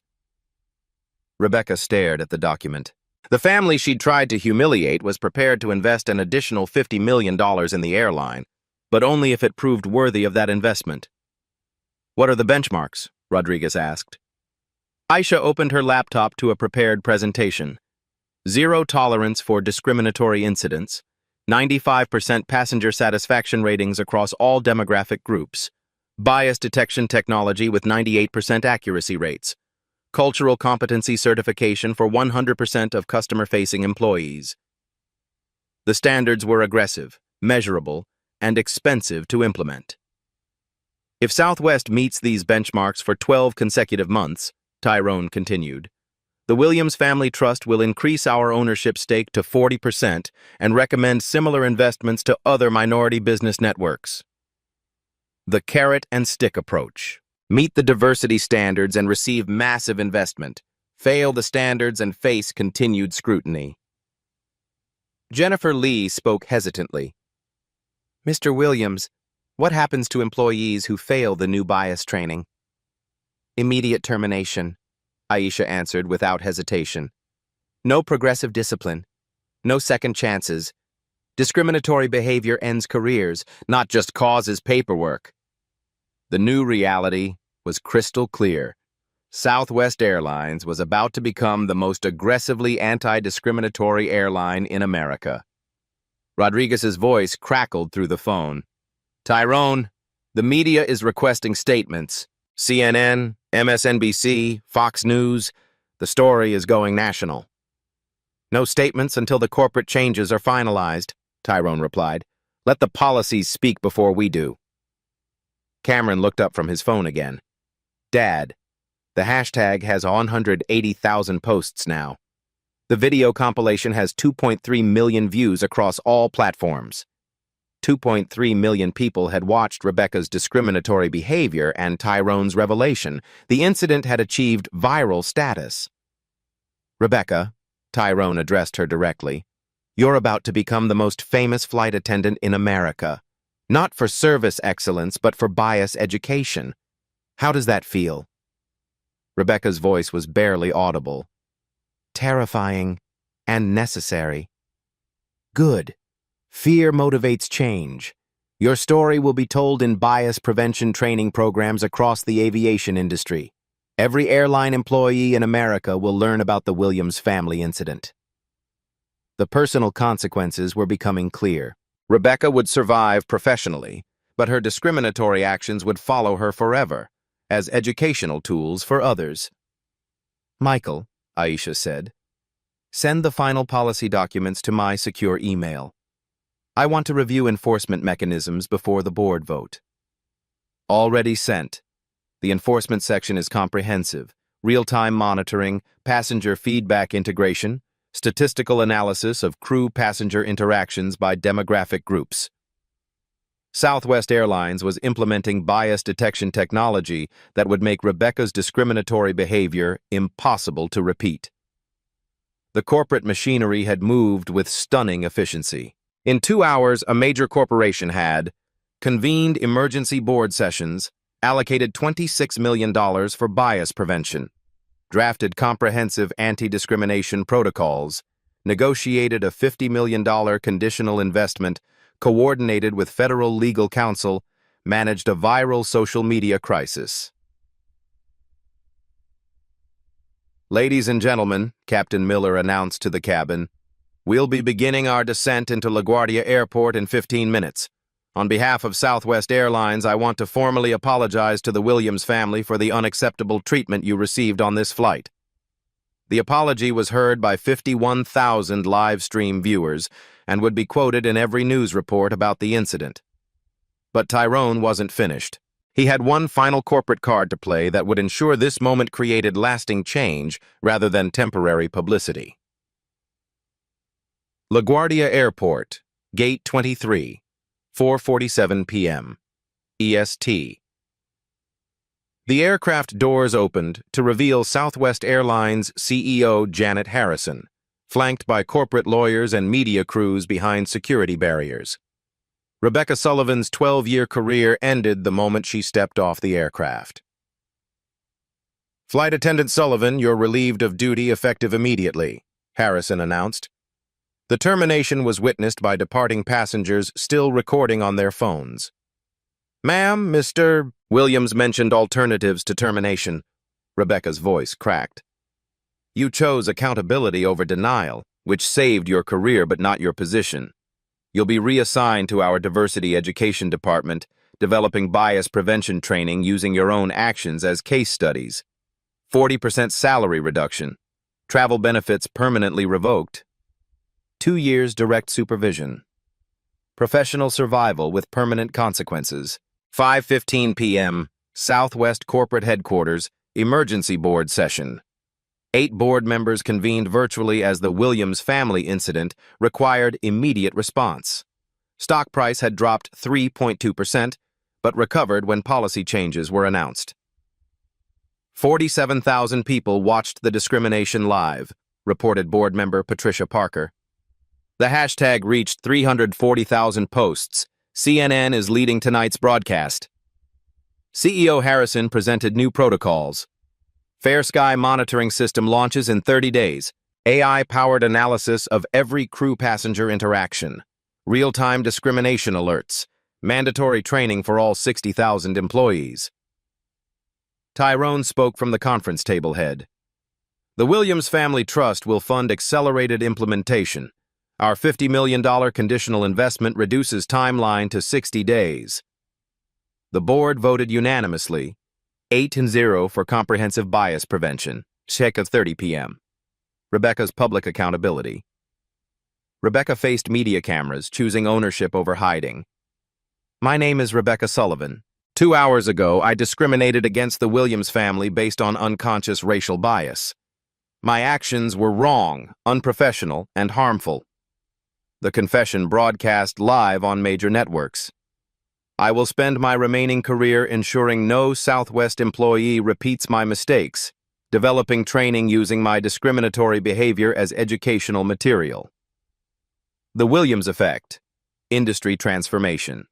Rebecca stared at the document. The family she'd tried to humiliate was prepared to invest an additional $50 million in the airline, but only if it proved worthy of that investment. What are the benchmarks? Rodriguez asked. Aisha opened her laptop to a prepared presentation. Zero tolerance for discriminatory incidents, 95% passenger satisfaction ratings across all demographic groups, bias detection technology with 98% accuracy rates, cultural competency certification for 100% of customer-facing employees. The standards were aggressive, measurable, and expensive to implement. If Southwest meets these benchmarks for 12 consecutive months, Tyrone continued, the Williams Family Trust will increase our ownership stake to 40% and recommend similar investments to other minority business networks. The carrot and stick approach. Meet the diversity standards and receive massive investment. Fail the standards and face continued scrutiny. Jennifer Lee spoke hesitantly. Mr. Williams, what happens to employees who fail the new bias training? Immediate termination, Aisha answered without hesitation. No progressive discipline. No second chances. Discriminatory behavior ends careers, not just causes paperwork. The new reality was crystal clear. Southwest Airlines was about to become the most aggressively anti-discriminatory airline in America. Rodriguez's voice crackled through the phone. Tyrone, the media is requesting statements. CNN, MSNBC, Fox News, the story is going national. No statements until the corporate changes are finalized, Tyrone replied. Let the policies speak before we do. Cameron looked up from his phone again. Dad, the hashtag has 180,000 posts now. The video compilation has 2.3 million views across all platforms. 2.3 million people had watched Rebecca's discriminatory behavior and Tyrone's revelation. The incident had achieved viral status. Rebecca, Tyrone addressed her directly, you're about to become the most famous flight attendant in America. Not for service excellence, but for bias education. How does that feel? Rebecca's voice was barely audible. Terrifying and necessary. Good. Fear motivates change. Your story will be told in bias prevention training programs across the aviation industry. Every airline employee in America will learn about the Williams family incident. The personal consequences were becoming clear. Rebecca would survive professionally, but her discriminatory actions would follow her forever, as educational tools for others. Michael, Aisha said, send the final policy documents to my secure email. I want to review enforcement mechanisms before the board vote. Already sent. The enforcement section is comprehensive. Real-time monitoring, passenger feedback integration, statistical analysis of crew-passenger interactions by demographic groups. Southwest Airlines was implementing bias detection technology that would make Rebecca's discriminatory behavior impossible to repeat. The corporate machinery had moved with stunning efficiency. In 2 hours, a major corporation had convened emergency board sessions, allocated $26 million for bias prevention, drafted comprehensive anti-discrimination protocols, negotiated a $50 million conditional investment, coordinated with federal legal counsel, managed a viral social media crisis. "Ladies and gentlemen," Captain Miller announced to the cabin, "we'll be beginning our descent into LaGuardia Airport in 15 minutes. On behalf of Southwest Airlines, I want to formally apologize to the Williams family for the unacceptable treatment you received on this flight." The apology was heard by 51,000 live stream viewers and would be quoted in every news report about the incident. But Tyrone wasn't finished. He had one final corporate card to play that would ensure this moment created lasting change rather than temporary publicity. LaGuardia Airport, Gate 23, 4:47 p.m. EST. The aircraft doors opened to reveal Southwest Airlines CEO Janet Harrison, flanked by corporate lawyers and media crews behind security barriers. Rebecca Sullivan's 12-year career ended the moment she stepped off the aircraft. "Flight Attendant Sullivan, you're relieved of duty effective immediately," Harrison announced. The termination was witnessed by departing passengers still recording on their phones. "Ma'am, Mr. Williams mentioned alternatives to termination." Rebecca's voice cracked. "You chose accountability over denial, which saved your career but not your position. You'll be reassigned to our diversity education department, developing bias prevention training using your own actions as case studies. 40% salary reduction. Travel benefits permanently revoked. 2 years direct supervision. Professional survival with permanent consequences." 5:15 p.m., Southwest Corporate Headquarters, Emergency Board Session. 8 board members convened virtually as the Williams family incident required immediate response. Stock price had dropped 3.2%, but recovered when policy changes were announced. 47,000 people watched the discrimination live, reported board member Patricia Parker. The hashtag reached 340,000 posts. CNN is leading tonight's broadcast. CEO Harrison presented new protocols. Fair Sky monitoring system launches in 30 days. AI-powered analysis of every crew-passenger interaction. Real-time discrimination alerts. Mandatory training for all 60,000 employees. Tyrone spoke from the conference table head. "The Williams Family Trust will fund accelerated implementation. Our $50 million conditional investment reduces timeline to 60 days. The board voted unanimously, 8-0 for comprehensive bias prevention. Check at 30 p.m. Rebecca's public accountability. Rebecca faced media cameras, choosing ownership over hiding. "My name is Rebecca Sullivan. 2 hours ago, I discriminated against the Williams family based on unconscious racial bias. My actions were wrong, unprofessional, and harmful. The confession broadcast live on major networks. I will spend my remaining career ensuring no Southwest employee repeats my mistakes, developing training using my discriminatory behavior as educational material." The Williams Effect. Industry transformation.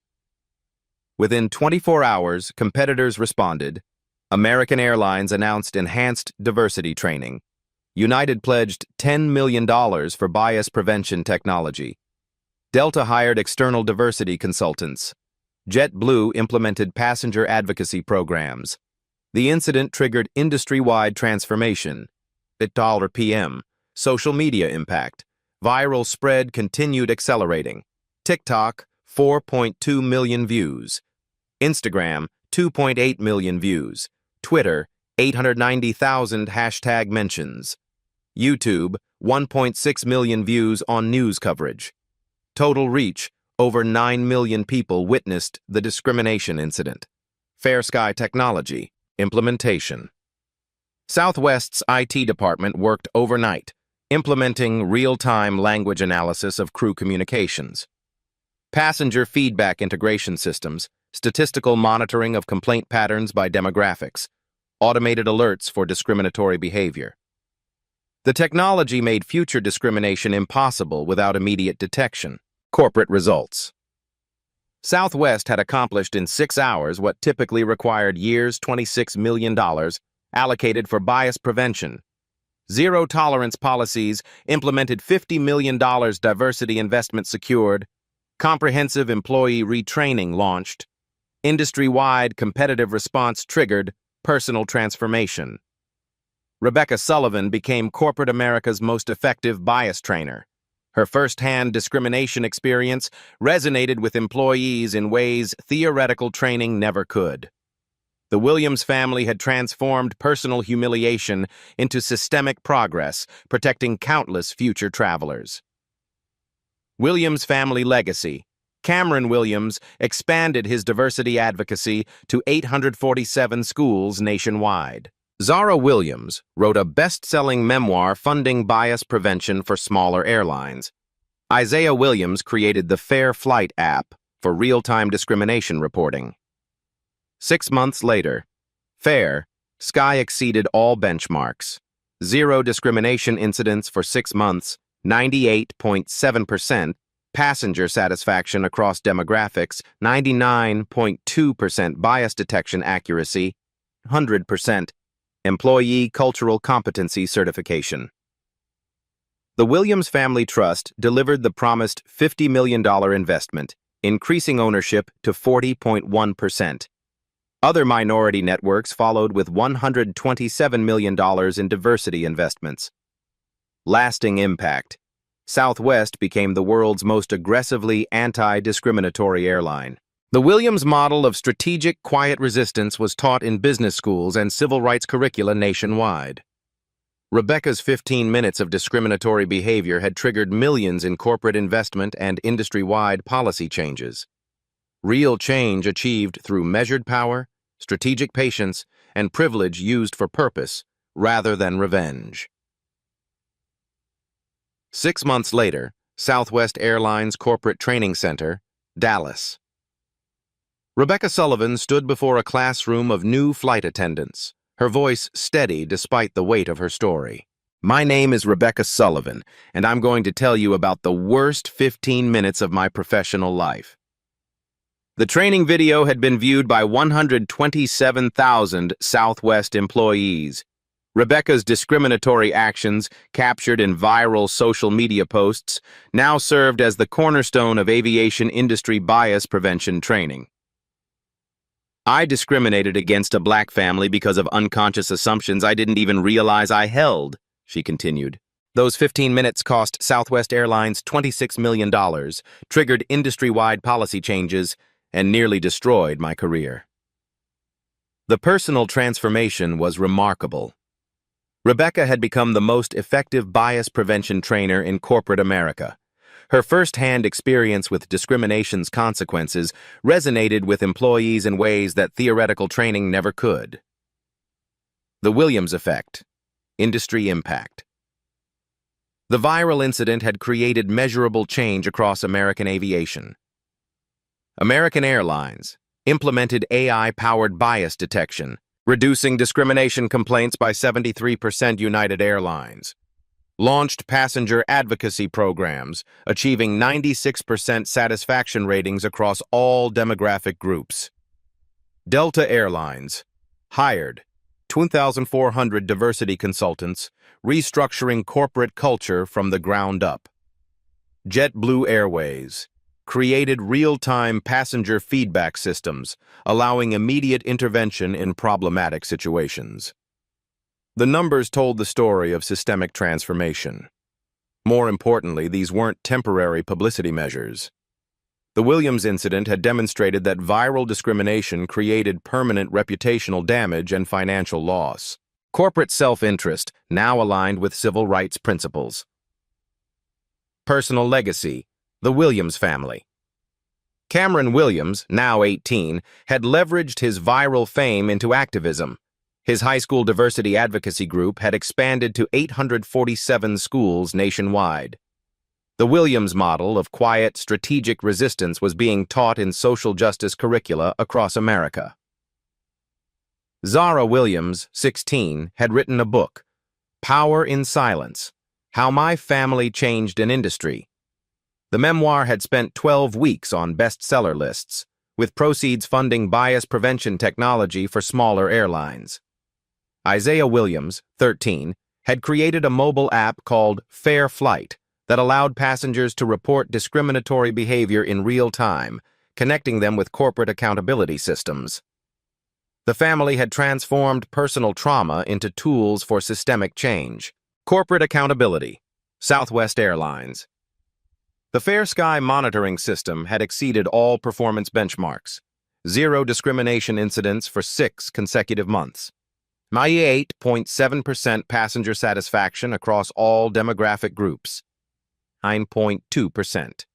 Within 24 hours, competitors responded. American Airlines announced enhanced diversity training. United pledged $10 million for bias prevention technology. Delta hired external diversity consultants. JetBlue implemented passenger advocacy programs. The incident triggered industry-wide transformation. $1 p.m. Social media impact. Viral spread continued accelerating. TikTok, 4.2 million views. Instagram, 2.8 million views. Twitter, 890,000 hashtag mentions. YouTube, 1.6 million views on news coverage. Total reach, over 9 million people witnessed the discrimination incident. Fair Sky Technology, Implementation. Southwest's IT department worked overnight, implementing real-time language analysis of crew communications, passenger feedback integration systems, statistical monitoring of complaint patterns by demographics, automated alerts for discriminatory behavior. The technology made future discrimination impossible without immediate detection. Corporate results. Southwest had accomplished in 6 hours what typically required years, $26 million, allocated for bias prevention. Zero-tolerance policies implemented $50 million diversity investment secured, comprehensive employee retraining launched, industry-wide competitive response triggered, personal transformation. Rebecca Sullivan became corporate America's most effective bias trainer. Her first-hand discrimination experience resonated with employees in ways theoretical training never could. The Williams family had transformed personal humiliation into systemic progress, protecting countless future travelers. Williams family legacy. Cameron Williams expanded his diversity advocacy to 847 schools nationwide. Zara Williams wrote a best-selling memoir funding bias prevention for smaller airlines. Isaiah Williams created the Fair Flight app for real-time discrimination reporting. 6 months later, Fair Sky exceeded all benchmarks. Zero discrimination incidents for 6 months, 98.7%, passenger satisfaction across demographics, 99.2% bias detection accuracy, 100%, employee cultural competency certification. The Williams Family Trust delivered the promised $50 million investment, increasing ownership to 40.1%. Other minority networks followed with $127 million in diversity investments. Lasting impact. Southwest became the world's most aggressively anti-discriminatory airline. The Williams model of strategic, quiet resistance was taught in business schools and civil rights curricula nationwide. Rebecca's 15 minutes of discriminatory behavior had triggered millions in corporate investment and industry-wide policy changes. Real change achieved through measured power, strategic patience, and privilege used for purpose rather than revenge. 6 months later, Southwest Airlines Corporate Training Center, Dallas. Rebecca Sullivan stood before a classroom of new flight attendants, her voice steady despite the weight of her story. My name is Rebecca Sullivan, and I'm going to tell you about the worst 15 minutes of my professional life. The training video had been viewed by 127,000 Southwest employees. Rebecca's discriminatory actions, captured in viral social media posts, now served as the cornerstone of aviation industry bias prevention training. I discriminated against a black family because of unconscious assumptions I didn't even realize I held, she continued. Those 15 minutes cost Southwest Airlines $26 million, triggered industry-wide policy changes, and nearly destroyed my career. The personal transformation was remarkable. Rebecca had become the most effective bias prevention trainer in corporate America. Her first-hand experience with discrimination's consequences resonated with employees in ways that theoretical training never could. The Williams effect. Industry impact. The viral incident had created measurable change across American aviation. American Airlines implemented AI-powered bias detection, reducing discrimination complaints by 73%. United Airlines launched passenger advocacy programs, achieving 96% satisfaction ratings across all demographic groups. Delta Airlines hired 2,400 diversity consultants, restructuring corporate culture from the ground up. JetBlue Airways created real-time passenger feedback systems, allowing immediate intervention in problematic situations. The numbers told the story of systemic transformation. More importantly, these weren't temporary publicity measures. The Williams incident had demonstrated that viral discrimination created permanent reputational damage and financial loss. Corporate self-interest, now aligned with civil rights principles. Personal legacy, the Williams family. Cameron Williams, now 18, had leveraged his viral fame into activism. His high school diversity advocacy group had expanded to 847 schools nationwide. The Williams model of quiet, strategic resistance was being taught in social justice curricula across America. Zara Williams, 16, had written a book, Power in Silence: How My Family Changed an Industry. The memoir had spent 12 weeks on bestseller lists, with proceeds funding bias prevention technology for smaller airlines. Isaiah Williams, 13, had created a mobile app called Fair Flight that allowed passengers to report discriminatory behavior in real time, connecting them with corporate accountability systems. The family had transformed personal trauma into tools for systemic change. Corporate accountability. Southwest Airlines. The Fair Sky monitoring system had exceeded all performance benchmarks. 0 discrimination incidents for 6 consecutive months. 98.7% passenger satisfaction across all demographic groups. 9.2%.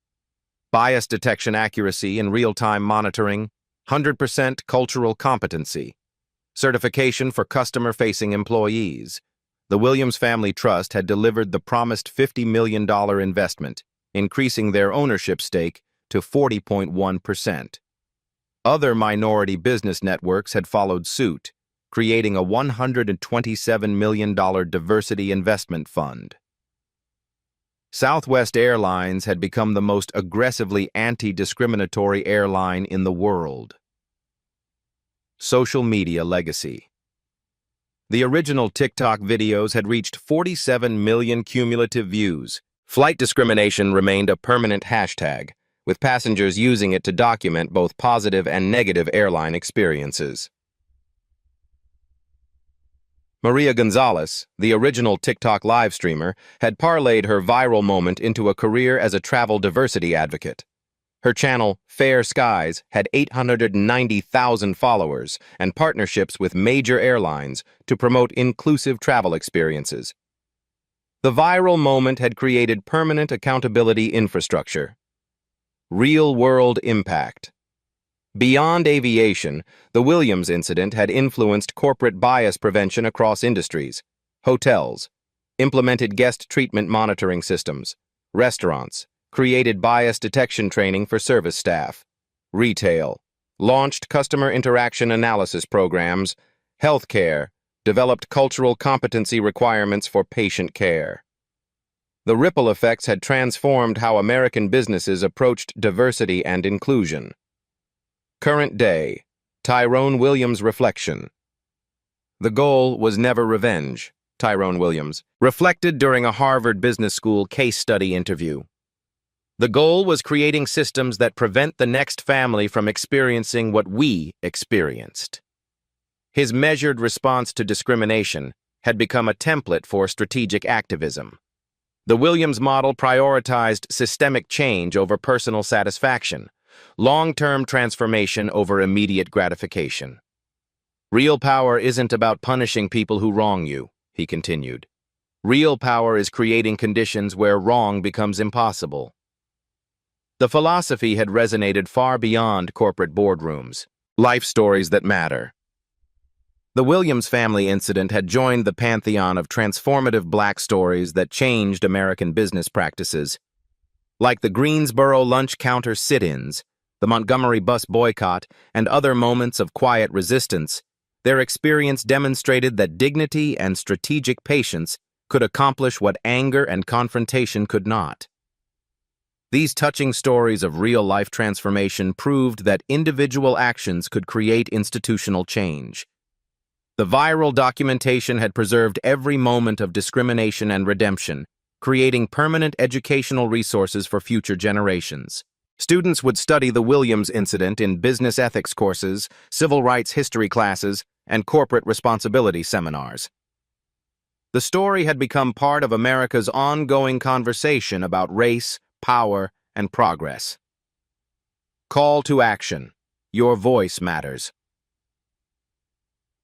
Bias detection accuracy in real-time monitoring. 100% cultural competency. Certification for customer-facing employees. The Williams Family Trust had delivered the promised $50 million investment, increasing their ownership stake to 40.1%. Other minority business networks had followed suit, creating a $127 million diversity investment fund. Southwest Airlines had become the most aggressively anti-discriminatory airline in the world. Social media legacy. The original TikTok videos had reached 47 million cumulative views. Flight discrimination remained a permanent hashtag, with passengers using it to document both positive and negative airline experiences. Maria Gonzalez, the original TikTok live streamer, had parlayed her viral moment into a career as a travel diversity advocate. Her channel, Fair Skies, had 890,000 followers and partnerships with major airlines to promote inclusive travel experiences. The viral moment had created permanent accountability infrastructure. Real-world impact. Beyond aviation, the Williams incident had influenced corporate bias prevention across industries. Hotels implemented guest treatment monitoring systems. Restaurants created bias detection training for service staff. Retail launched customer interaction analysis programs. Healthcare developed cultural competency requirements for patient care. The ripple effects had transformed how American businesses approached diversity and inclusion. Current day, Tyrone Williams reflection. The goal was never revenge, Tyrone Williams reflected during a Harvard Business School case study interview. The goal was creating systems that prevent the next family from experiencing what we experienced. His measured response to discrimination had become a template for strategic activism. The Williams model prioritized systemic change over personal satisfaction, long-term transformation over immediate gratification. Real power isn't about punishing people who wrong you, he continued. Real power is creating conditions where wrong becomes impossible. The philosophy had resonated far beyond corporate boardrooms. Life stories that matter. The Williams family incident had joined the pantheon of transformative Black stories that changed American business practices. Like the Greensboro lunch counter sit-ins, the Montgomery bus boycott, and other moments of quiet resistance, their experience demonstrated that dignity and strategic patience could accomplish what anger and confrontation could not. These touching stories of real-life transformation proved that individual actions could create institutional change. The viral documentation had preserved every moment of discrimination and redemption, creating permanent educational resources for future generations. Students would study the Williams incident in business ethics courses, civil rights history classes, and corporate responsibility seminars. The story had become part of America's ongoing conversation about race, power, and progress. Call to action. Your voice matters.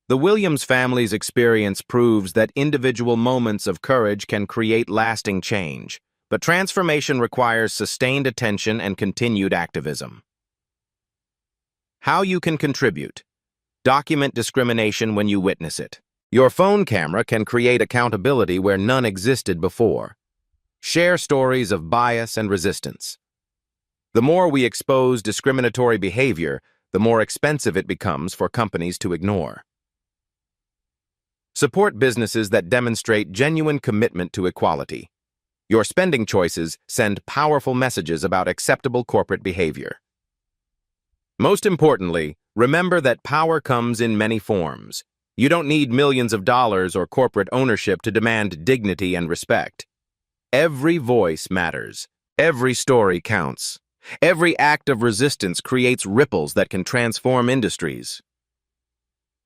The Williams family's experience proves that individual moments of courage can create lasting change, but transformation requires sustained attention and continued activism. How you can contribute. Document discrimination when you witness it. Your phone camera can create accountability where none existed before. Share stories of bias and resistance. The more we expose discriminatory behavior, the more expensive it becomes for companies to ignore. Support businesses that demonstrate genuine commitment to equality. Your spending choices send powerful messages about acceptable corporate behavior. Most importantly, remember that power comes in many forms. You don't need millions of dollars or corporate ownership to demand dignity and respect. Every voice matters. Every story counts. Every act of resistance creates ripples that can transform industries.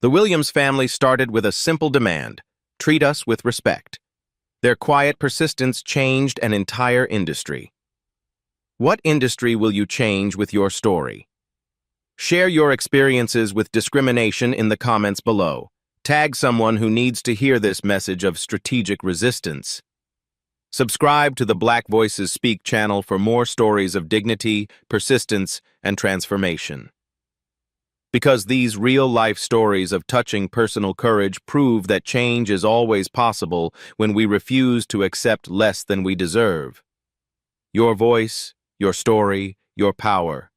The Williams family started with a simple demand: treat us with respect. Their quiet persistence changed an entire industry. What industry will you change with your story? Share your experiences with discrimination in the comments below. Tag someone who needs to hear this message of strategic resistance. Subscribe to the Black Voices Speak channel for more stories of dignity, persistence, and transformation. Because these real-life stories of touching personal courage prove that change is always possible when we refuse to accept less than we deserve. Your voice, your story, your power.